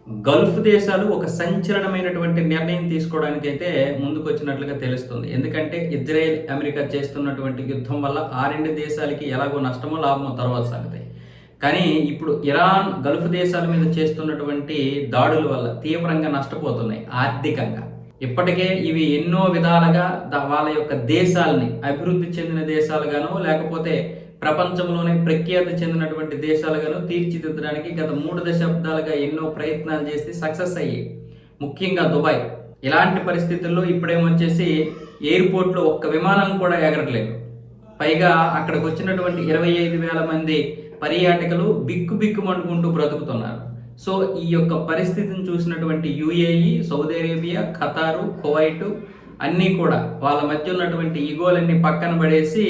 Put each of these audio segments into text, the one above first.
Gulf దేశాలు ఒక సంచలనమైనటువంటి నిర్ణయం తీసుకోవడానికైతే ముందుకొచ్చినట్లుగా తెలుస్తుంది. ఎందుకంటే ఇజ్రాయెల్, అమెరికా చేస్తున్నటువంటి యుద్ధం వల్ల ఆ 2 దేశాలకి ఎలాగో నష్టమో, లాభమో తర్వాత సంగతి. కానీ ఇప్పుడు ఇరాన్ గల్ఫ్ దేశాల మీద చేస్తున్నటువంటి దాడుల వల్ల తీవ్రంగా నష్టపోతున్నాయి ఆర్థికంగా. ఇప్పటికే ఇవి ఎన్నో విధాలుగా వాళ్ళ యొక్క దేశాలని అభివృద్ధి చెందిన దేశాలుగానో, లేకపోతే ప్రపంచంలోనే ప్రఖ్యాతి చెందినటువంటి దేశాలుగాను తీర్చిదిద్దడానికి గత 3 దశాబ్దాలుగా ఎన్నో ప్రయత్నాలు చేసి సక్సెస్ అయ్యాయి. ముఖ్యంగా దుబాయ్. ఇలాంటి పరిస్థితుల్లో ఇప్పుడేమొచ్చేసి ఎయిర్పోర్ట్లో ఒక్క విమానం కూడా ఎగరట్లేదు. పైగా అక్కడికి వచ్చినటువంటి 25,000 మంది పర్యాటకులు బిక్కుమంటుకుంటూ బ్రతుకుతున్నారు. సో ఈ యొక్క పరిస్థితిని చూసినటువంటి యుఏఈ, సౌదీ అరేబియా, ఖతారు, కువైట్ అన్నీ కూడా వాళ్ళ మధ్య ఉన్నటువంటి ఈగోలన్నీ పక్కన పడేసి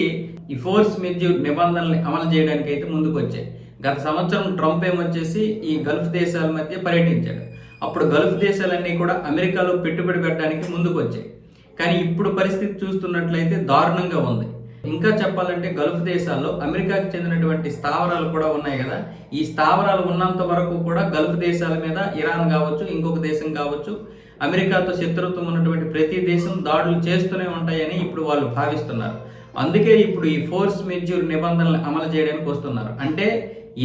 ఈ ఫోర్స్ మెజూర్ నిబంధనల్ని అమలు చేయడానికి అయితే ముందుకు వచ్చాయి. గత సంవత్సరం ట్రంప్ ఏమొచ్చేసి ఈ గల్ఫ్ దేశాల మధ్య పర్యటించాడు. అప్పుడు గల్ఫ్ దేశాలన్నీ కూడా అమెరికాలో పెట్టుబడి పెట్టడానికి ముందుకు వచ్చాయి. కానీ ఇప్పుడు పరిస్థితి చూస్తున్నట్లయితే దారుణంగా ఉంది. ఇంకా చెప్పాలంటే గల్ఫ్ దేశాల్లో అమెరికాకి చెందినటువంటి స్థావరాలు కూడా ఉన్నాయి కదా. ఈ స్థావరాలు ఉన్నంత వరకు కూడా గల్ఫ్ దేశాల మీద ఇరాన్ కావచ్చు, ఇంకొక దేశం కావచ్చు, అమెరికాతో శత్రుత్వం ఉన్నటువంటి ప్రతి దేశం దాడులు చేస్తూనే ఉంటాయని ఇప్పుడు వాళ్ళు భావిస్తున్నారు. అందుకే ఇప్పుడు ఈ ఫోర్స్ మెజూర్ నిబంధనలు అమలు చేయడానికి వస్తున్నారు. అంటే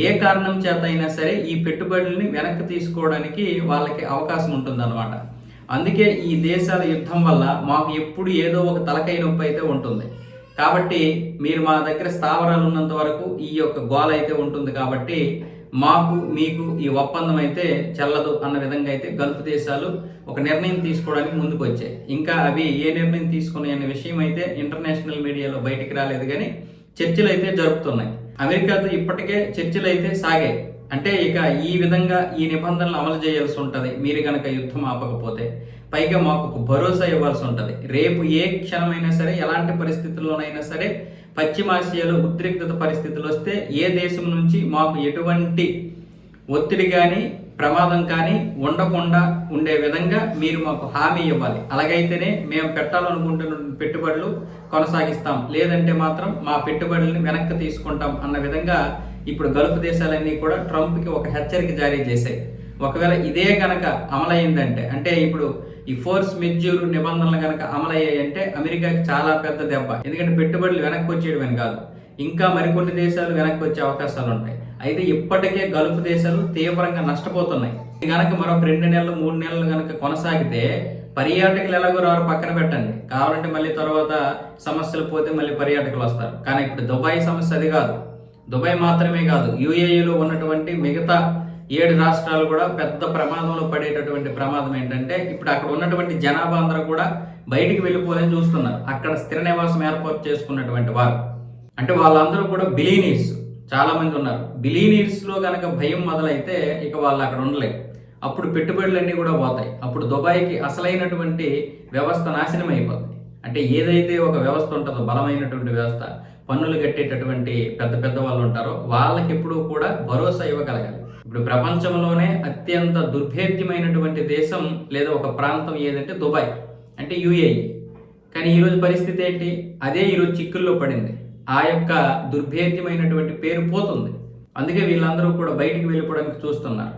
ఏ కారణం చేత అయినా సరే ఈ పెట్టుబడుల్ని వెనక్కి తీసుకోవడానికి వాళ్ళకి అవకాశం ఉంటుందన్నమాట. అందుకే ఈ దేశాల యుద్ధం వల్ల మాకు ఎప్పుడు ఏదో ఒక తలకాయ నొప్పి అయితే ఉంటుంది. కాబట్టి మీరు మా దగ్గర స్థావరాలు ఉన్నంత వరకు ఈ యొక్క గోల అయితే ఉంటుంది. కాబట్టి మాకు మీకు ఈ ఒప్పందం అయితే చెల్లదు అన్న విధంగా అయితే గల్ఫ్ దేశాలు ఒక నిర్ణయం తీసుకోవడానికి ముందుకు వచ్చాయి. ఇంకా అవి ఏ నిర్ణయం తీసుకున్నాయి అనే విషయం అయితే ఇంటర్నేషనల్ మీడియాలో బయటికి రాలేదు, కానీ చర్చలు అయితే జరుపుతున్నాయి. అమెరికాతో ఇప్పటికే చర్చలు అయితే సాగాయి. అంటే ఇక ఈ విధంగా ఈ నిబంధనలు అమలు చేయాల్సి ఉంటుంది మీరు కనుక యుద్ధం ఆపకపోతే. పైగా మాకు ఒక భరోసా ఇవ్వాల్సి ఉంటుంది. రేపు ఏ క్షణమైనా సరే, ఎలాంటి పరిస్థితుల్లోనైనా సరే, పశ్చిమాసియాలో ఉద్రిక్తత పరిస్థితులు వస్తే ఏ దేశం నుంచి మాకు ఎటువంటి ఒత్తిడి కానీ ప్రమాదం కానీ ఉండకుండా ఉండే విధంగా మీరు మాకు హామీ ఇవ్వాలి. అలాగైతేనే మేము పెట్టాలనుకుంటున్న పెట్టుబడులు కొనసాగిస్తాం, లేదంటే మాత్రం మా పెట్టుబడుల్ని వెనక్కి తీసుకుంటాం అన్న విధంగా ఇప్పుడు గల్ఫ్ దేశాలన్నీ కూడా ట్రంప్కి ఒక హెచ్చరిక జారీ చేశాయి. ఒకవేళ ఇదే కనుక అమలైందంటే, అంటే ఇప్పుడు ఈ ఫోర్స్ మెజూర్ నిబంధనలు కనుక అమలయ్యాయంటే అమెరికాకి చాలా పెద్ద దెబ్బ. ఎందుకంటే పెట్టుబడులు వెనక్కి వచ్చేయడమని కాదు, ఇంకా మరికొన్ని దేశాలు వెనక్కి వచ్చే అవకాశాలు ఉంటాయి. అయితే ఇప్పటికే గల్ఫ్ దేశాలు తీవ్రంగా నష్టపోతున్నాయి. ఇది కనుక మరొక 2 నెలలు 3 నెలలు కనుక కొనసాగితే పర్యాటకులు ఎలాగో రారు, పక్కన పెట్టండి. కావాలంటే మళ్ళీ తర్వాత సమస్యలు పోతే మళ్ళీ పర్యాటకులు వస్తారు. కానీ ఇప్పుడు దుబాయ్ సమస్య అది కాదు. దుబాయ్ మాత్రమే కాదు, యుఏఈలో ఉన్నటువంటి మిగతా 7 రాష్ట్రాలు కూడా పెద్ద ప్రమాదంలో పడేటటువంటి ప్రమాదం ఏంటంటే ఇప్పుడు అక్కడ ఉన్నటువంటి జనాభా అందరూ కూడా బయటికి వెళ్ళిపోవాలని చూస్తున్నారు. అక్కడ స్థిర నివాసం ఏర్పాటు చేసుకున్నటువంటి వారు, అంటే వాళ్ళందరూ కూడా బిలీనీర్స్ చాలా మంది ఉన్నారు. బిలీనీర్స్లో కనుక భయం మొదలైతే ఇక వాళ్ళు అక్కడ ఉండలేరు. అప్పుడు పెట్టుబడులన్నీ కూడా పోతాయి. అప్పుడు దుబాయ్కి అసలైనటువంటి వ్యవస్థ నాశనం అయిపోతుంది. అంటే ఏదైతే ఒక వ్యవస్థ ఉంటుందో, బలమైనటువంటి వ్యవస్థ, పన్నులు కట్టేటటువంటి పెద్ద వాళ్ళు ఉంటారో వాళ్ళకి ఎప్పుడూ కూడా భరోసా ఇవ్వగలగాలి. ఇప్పుడు ప్రపంచంలోనే అత్యంత దుర్భేద్యమైనటువంటి దేశం లేదా ఒక ప్రాంతం ఏదంటే దుబాయ్, అంటే యుఏఈ. కానీ ఈరోజు పరిస్థితి ఏంటి? అదే ఈరోజు చిక్కుల్లో పడింది. ఆ యొక్క దుర్భేద్యమైనటువంటి పేరు పోతుంది. అందుకే వీళ్ళందరూ కూడా బయటికి వెళ్ళిపోవడానికి చూస్తున్నారు.